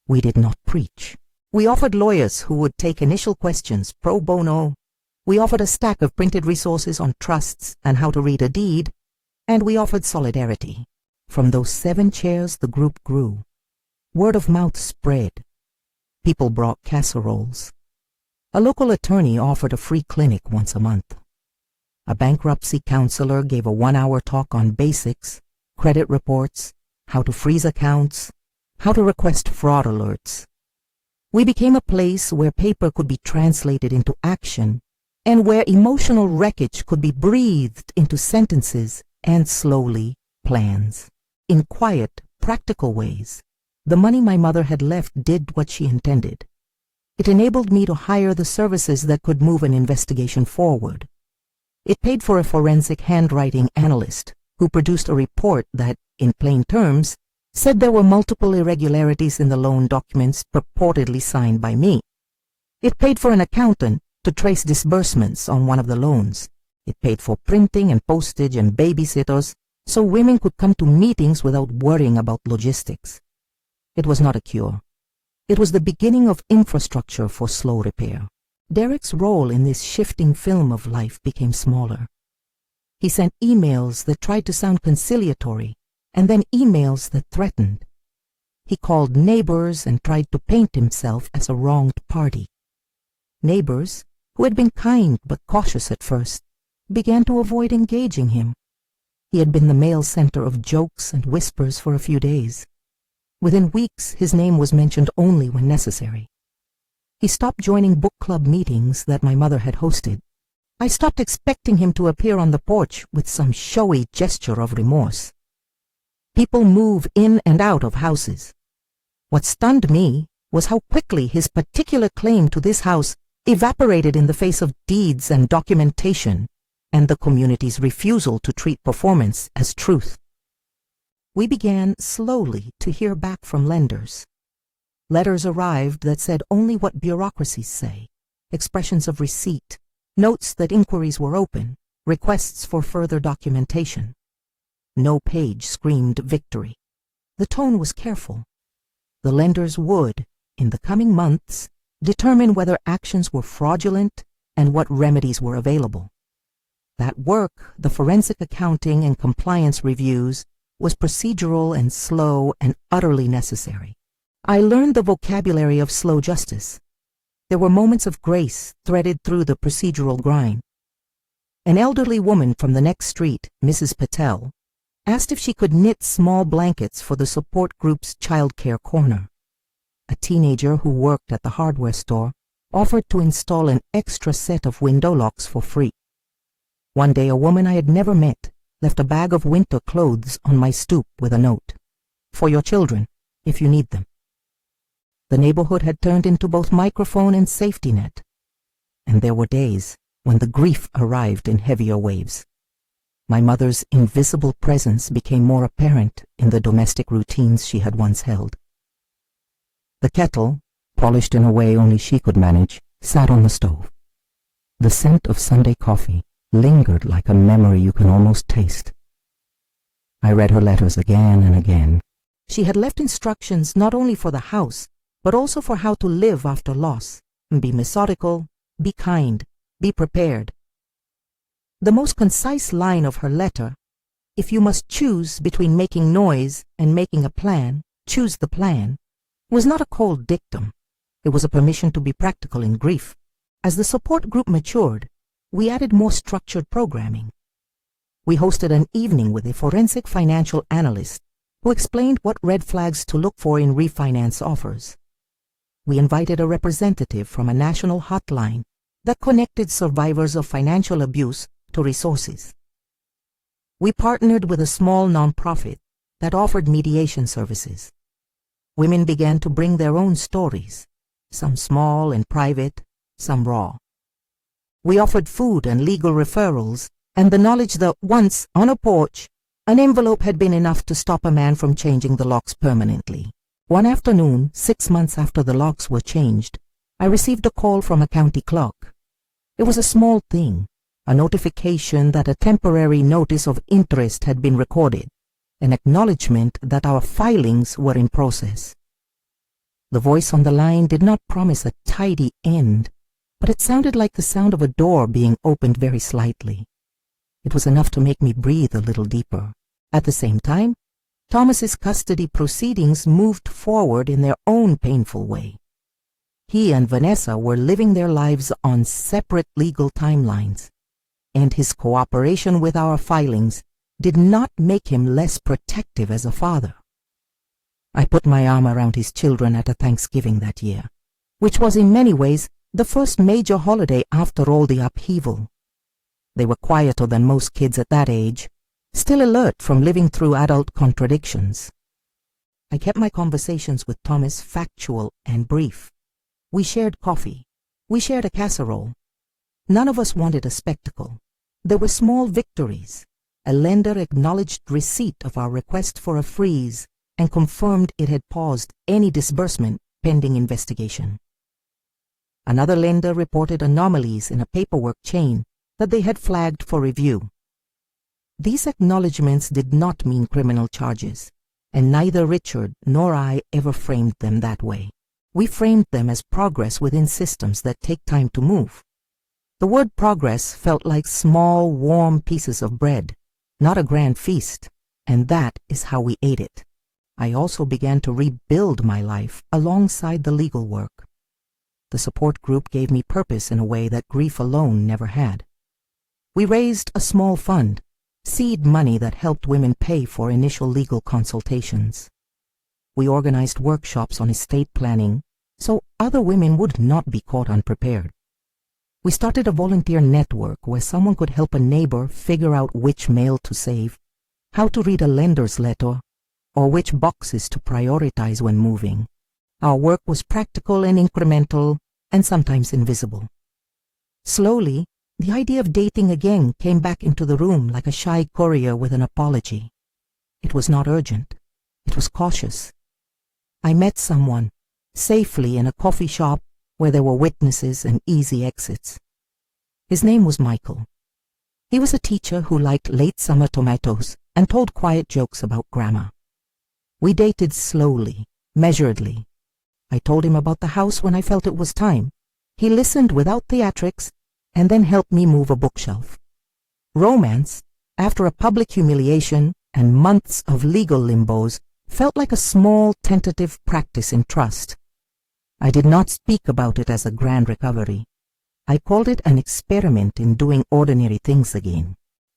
S1: We did not preach. We offered lawyers who would take initial questions pro bono. We offered a stack of printed resources on trusts and how to read a deed, and we offered solidarity. From those 7 chairs, the group grew. Word of mouth spread. People brought casseroles. A local attorney offered a free clinic once a month. A bankruptcy counselor gave a 1-hour talk on basics, credit reports, how to freeze accounts, how to request fraud alerts. We became a place where paper could be translated into action and where emotional wreckage could be breathed into sentences and slowly plans. In quiet, practical ways, the money my mother had left did what she intended. It enabled me to hire the services that could move an investigation forward. It paid for a forensic handwriting analyst who produced a report that, in plain terms, said there were multiple irregularities in the loan documents purportedly signed by me. It paid for an accountant to trace disbursements on one of the loans. It paid for printing and postage and babysitters so women could come to meetings without worrying about logistics. It was not a cure. It was the beginning of infrastructure for slow repair. Derek's role in this shifting film of life became smaller. He sent emails that tried to sound conciliatory, and then emails that threatened. He called neighbors and tried to paint himself as a wronged party. Neighbors, who had been kind but cautious at first, began to avoid engaging him. He had been the male center of jokes and whispers for a few days. Within weeks, his name was mentioned only when necessary. He stopped joining book club meetings that my mother had hosted. I stopped expecting him to appear on the porch with some showy gesture of remorse. People move in and out of houses. What stunned me was how quickly his particular claim to this house evaporated in the face of deeds and documentation, and the community's refusal to treat performance as truth. We began slowly to hear back from lenders. Letters arrived that said only what bureaucracies say, expressions of receipt, notes that inquiries were open, requests for further documentation. No page screamed victory. The tone was careful. The lenders would, in the coming months, determine whether actions were fraudulent and what remedies were available. That work, the forensic accounting and compliance reviews, was procedural and slow and utterly necessary. I learned the vocabulary of slow justice. There were moments of grace threaded through the procedural grind. An elderly woman from the next street, Mrs. Patel, asked if she could knit small blankets for the support group's child care corner. A teenager who worked at the hardware store offered to install an extra set of window locks for free. One day a woman I had never met left a bag of winter clothes on my stoop with a note, "For your children, if you need them." The neighborhood had turned into both microphone and safety net, and there were days when the grief arrived in heavier waves. My mother's invisible presence became more apparent in the domestic routines she had once held. The kettle, polished in a way only she could manage, sat on the stove. The scent of Sunday coffee lingered like a memory you can almost taste. I read her letters again and again. She had left instructions not only for the house, but also for how to live after loss. Be methodical, be kind, be prepared. The most concise line of her letter, "If you must choose between making noise and making a plan, choose the plan," was not a cold dictum. It was a permission to be practical in grief. As the support group matured, we added more structured programming. We hosted an evening with a forensic financial analyst who explained what red flags to look for in refinance offers. We invited a representative from a national hotline that connected survivors of financial abuse to resources. We partnered with a small nonprofit that offered mediation services. Women began to bring their own stories, some small and private, some raw. We offered food and legal referrals, and the knowledge that once, on a porch, an envelope had been enough to stop a man from changing the locks permanently. One afternoon, 6 months after the locks were changed, I received a call from a county clerk. It was a small thing, a notification that a temporary notice of interest had been recorded, an acknowledgement that our filings were in process. The voice on the line did not promise a tidy end, but it sounded like the sound of a door being opened very slightly. It was enough to make me breathe a little deeper. At the same time, Thomas's custody proceedings moved forward in their own painful way. He and Vanessa were living their lives on separate legal timelines, and his cooperation with our filings did not make him less protective as a father. I put my arm around his children at a Thanksgiving that year, which was in many ways the first major holiday after all the upheaval. They were quieter than most kids at that age, still alert from living through adult contradictions. I kept my conversations with Thomas factual and brief. We shared coffee. We shared a casserole. None of us wanted a spectacle. There were small victories. A lender acknowledged receipt of our request for a freeze and confirmed it had paused any disbursement pending investigation. Another lender reported anomalies in a paperwork chain that they had flagged for review. These acknowledgments did not mean criminal charges, and neither Richard nor I ever framed them that way. We framed them as progress within systems that take time to move. The word progress felt like small, warm pieces of bread, not a grand feast, and that is how we ate it. I also began to rebuild my life alongside the legal work. The support group gave me purpose in a way that grief alone never had. We raised a small fund, seed money that helped women pay for initial legal consultations. We organized workshops on estate planning so other women would not be caught unprepared. We started a volunteer network where someone could help a neighbor figure out which mail to save, how to read a lender's letter, or which boxes to prioritize when moving. Our work was practical and incremental, and sometimes invisible. Slowly, the idea of dating again came back into the room like a shy courier with an apology. It was not urgent. It was cautious. I met someone, safely in a coffee shop where there were witnesses and easy exits. His name was Michael. He was a teacher who liked late summer tomatoes and told quiet jokes about grammar. We dated slowly, measuredly. I told him about the house when I felt it was time. He listened without theatrics and then helped me move a bookshelf. Romance, after a public humiliation and months of legal limbos, felt like a small tentative practice in trust. I did not speak about it as a grand recovery. I called it an experiment in doing ordinary things again.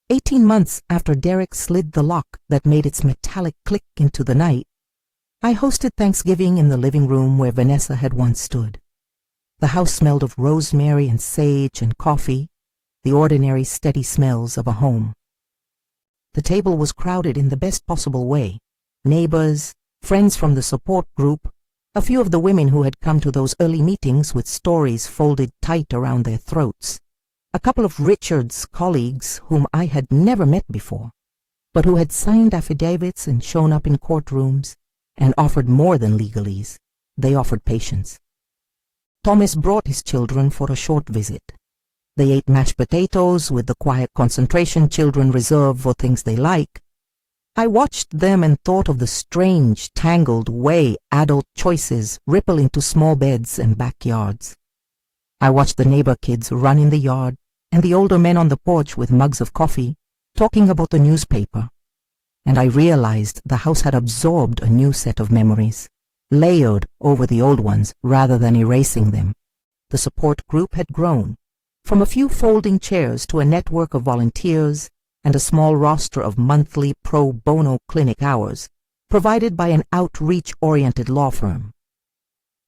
S1: 18 months after Derek slid the lock that made its metallic click into the night, I hosted Thanksgiving in the living room where Vanessa had once stood. The house smelled of rosemary and sage and coffee, the ordinary steady smells of a home. The table was crowded in the best possible way. Neighbors, friends from the support group, a few of the women who had come to those early meetings with stories folded tight around their throats, a couple of Richard's colleagues whom I had never met before, but who had signed affidavits and shown up in courtrooms and offered more than legalese. They offered patience. Thomas brought his children for a short visit. They ate mashed potatoes with the quiet concentration children reserve for things they like. I watched them and thought of the strange, tangled way adult choices ripple into small beds and backyards. I watched the neighbor kids run in the yard and the older men on the porch with mugs of coffee, talking about the newspaper. And I realized the house had absorbed a new set of memories, layered over the old ones rather than erasing them. The support group had grown, from a few folding chairs to a network of volunteers and a small roster of monthly pro bono clinic hours, provided by an outreach-oriented law firm.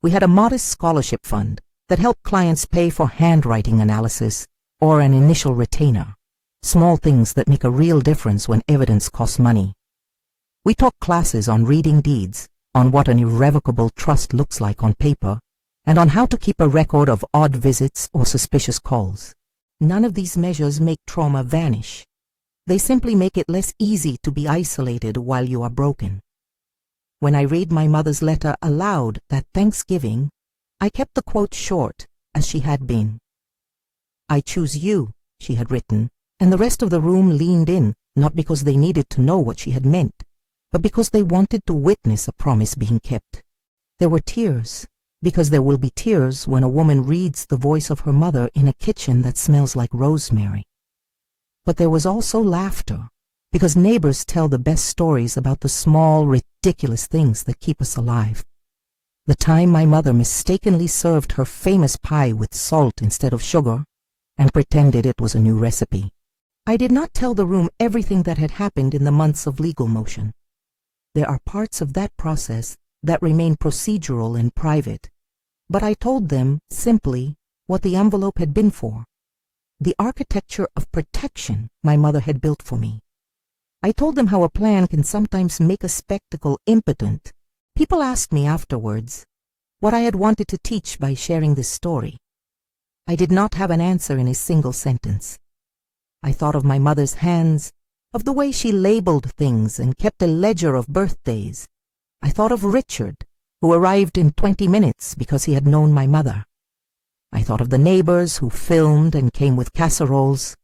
S1: We had a modest scholarship fund that helped clients pay for handwriting analysis or an initial retainer, small things that make a real difference when evidence costs money. We taught classes on reading deeds, on what an irrevocable trust looks like on paper, and on how to keep a record of odd visits or suspicious calls. None of these measures make trauma vanish. They simply make it less easy to be isolated while you are broken. When I read my mother's letter aloud that Thanksgiving, I kept the quote short, as she had been. "I choose you," she had written, and the rest of the room leaned in, not because they needed to know what she had meant, but because they wanted to witness a promise being kept. There were tears, because there will be tears when a woman reads the voice of her mother in a kitchen that smells like rosemary. But there was also laughter, because neighbors tell the best stories about the small, ridiculous things that keep us alive. The time my mother mistakenly served her famous pie with salt instead of sugar and pretended it was a new recipe. I did not tell the room everything that had happened in the months of legal motion. There are parts of that process that remain procedural and private, but I told them simply what the envelope had been for. The architecture of protection my mother had built for me. I told them how a plan can sometimes make a spectacle impotent. People asked me afterwards what I had wanted to teach by sharing this story. I did not have an answer in a single sentence. I thought of my mother's hands, of the way she labeled things and kept a ledger of birthdays. I thought of Richard, who arrived in 20 minutes because he had known my mother. I thought of the neighbors who filmed and came with casseroles.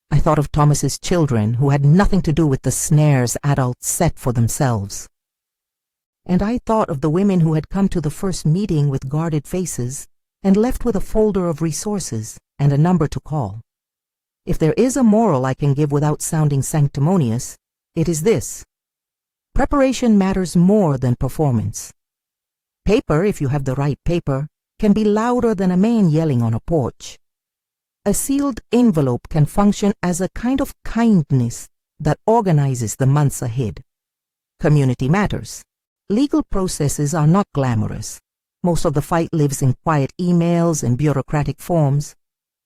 S1: I thought of Thomas's children who had nothing to do with the snares adults set for themselves. And I thought of the women who had come to the first meeting with guarded faces and left with a folder of resources and a number to call. If there is a moral I can give without sounding sanctimonious, it is this: preparation matters more than performance. Paper, if you have the right paper, can be louder than a man yelling on a porch. A sealed envelope can function as a kind of kindness that organizes the months ahead. Community matters. Legal processes are not glamorous. Most of the fight lives in quiet emails and bureaucratic forms,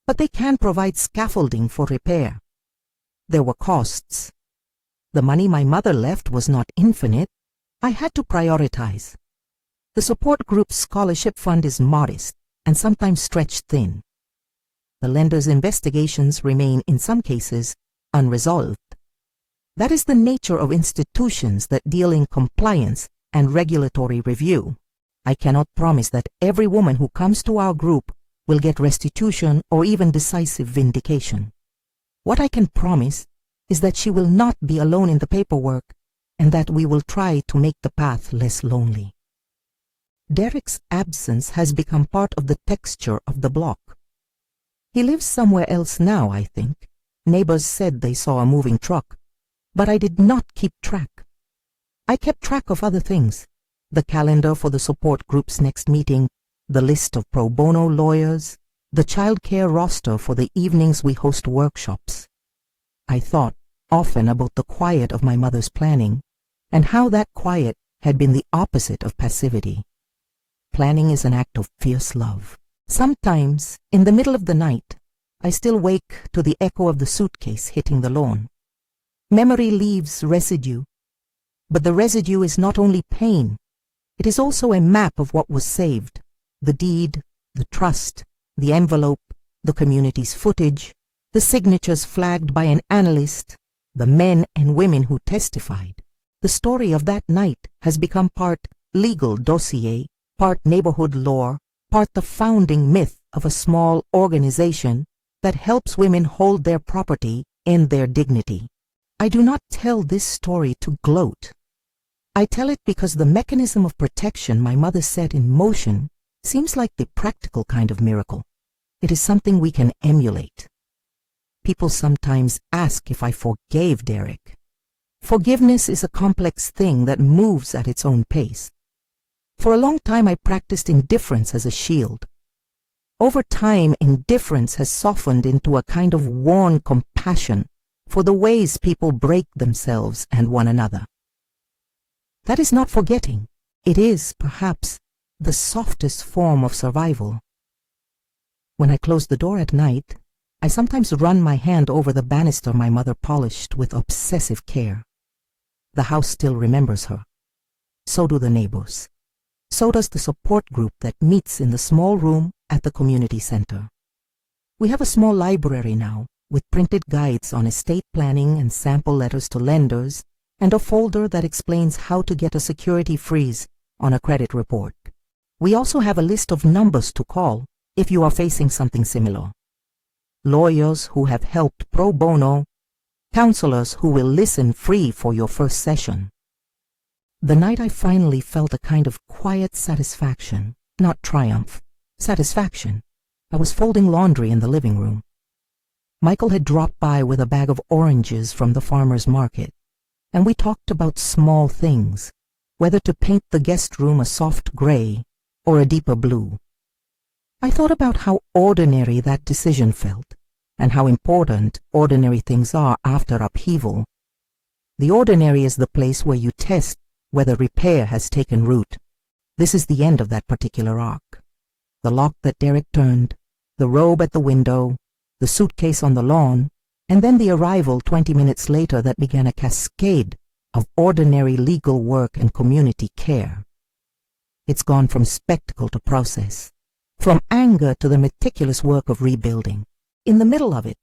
S1: but they can provide scaffolding for repair. There were costs. The money my mother left was not infinite. I had to prioritize. The support group's scholarship fund is modest and sometimes stretched thin. The lender's investigations remain, in some cases, unresolved. That is the nature of institutions that deal in compliance and regulatory review. I cannot promise that every woman who comes to our group will get restitution or even decisive vindication. What I can promise is that she will not be alone in the paperwork and that we will try to make the path less lonely. Derek's absence has become part of the texture of the block. He lives somewhere else now, I think. Neighbors said they saw a moving truck, but I did not keep track. I kept track of other things: the calendar for the support group's next meeting, the list of pro bono lawyers, the child care roster for the evenings we host workshops. I thought often about the quiet of my mother's planning and how that quiet had been the opposite of passivity. Planning is an act of fierce love. Sometimes, in the middle of the night, I still wake to the echo of the suitcase hitting the lawn. Memory leaves residue, but the residue is not only pain, it is also a map of what was saved: the deed, the trust, the envelope, the community's footage, the signatures flagged by an analyst, the men and women who testified. The story of that night has become part legal dossier, part neighborhood lore, part the founding myth of a small organization that helps women hold their property and their dignity. I do not tell this story to gloat. I tell it because the mechanism of protection my mother set in motion seems like the practical kind of miracle. It is something we can emulate. People sometimes ask if I forgave Derek. Forgiveness is a complex thing that moves at its own pace. For a long time I practiced indifference as a shield. Over time, indifference has softened into a kind of worn compassion for the ways people break themselves and one another. That is not forgetting. It is, perhaps, the softest form of survival. When I close the door at night, I sometimes run my hand over the banister my mother polished with obsessive care. The house still remembers her. So do the neighbors. So does the support group that meets in the small room at the community center. We have a small library now, with printed guides on estate planning and sample letters to lenders, and a folder that explains how to get a security freeze on a credit report. We also have a list of numbers to call if you are facing something similar. Lawyers who have helped pro bono, counselors who will listen free for your first session. The night I finally felt a kind of quiet satisfaction, not triumph, satisfaction. I was folding laundry in the living room. Michael had dropped by with a bag of oranges from the farmer's market, and we talked about small things, whether to paint the guest room a soft gray or a deeper blue. I thought about how ordinary that decision felt, and how important ordinary things are after upheaval. The ordinary is the place where you test whether repair has taken root. This is the end of that particular arc. The lock that Derek turned, the robe at the window, the suitcase on the lawn, and then the arrival 20 minutes later that began a cascade of ordinary legal work and community care. It's gone from spectacle to process, from anger to the meticulous work of rebuilding. In the middle of it,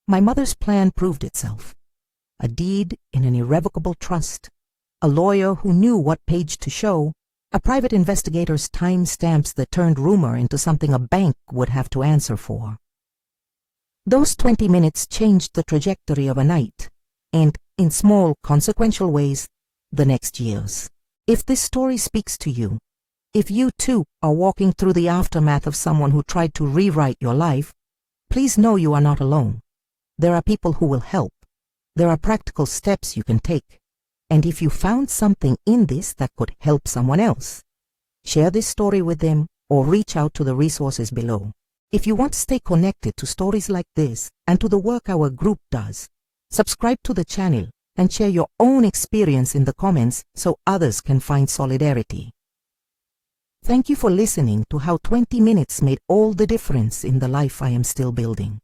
S1: my mother's plan proved itself. A deed in an irrevocable trust, a lawyer who knew what page to show, a private investigator's time stamps that turned rumor into something a bank would have to answer for. Those 20 minutes changed the trajectory of a night, and, in small, consequential ways, the next years. If this story speaks to you, if you too are walking through the aftermath of someone who tried to rewrite your life, please know you are not alone. There are people who will help. There are practical steps you can take. And if you found something in this that could help someone else, share this story with them or reach out to the resources below. If you want to stay connected to stories like this and to the work our group does, subscribe to the channel and share your own experience in the comments so others can find solidarity. Thank you for listening to how 20 minutes made all the difference in the life I am still building.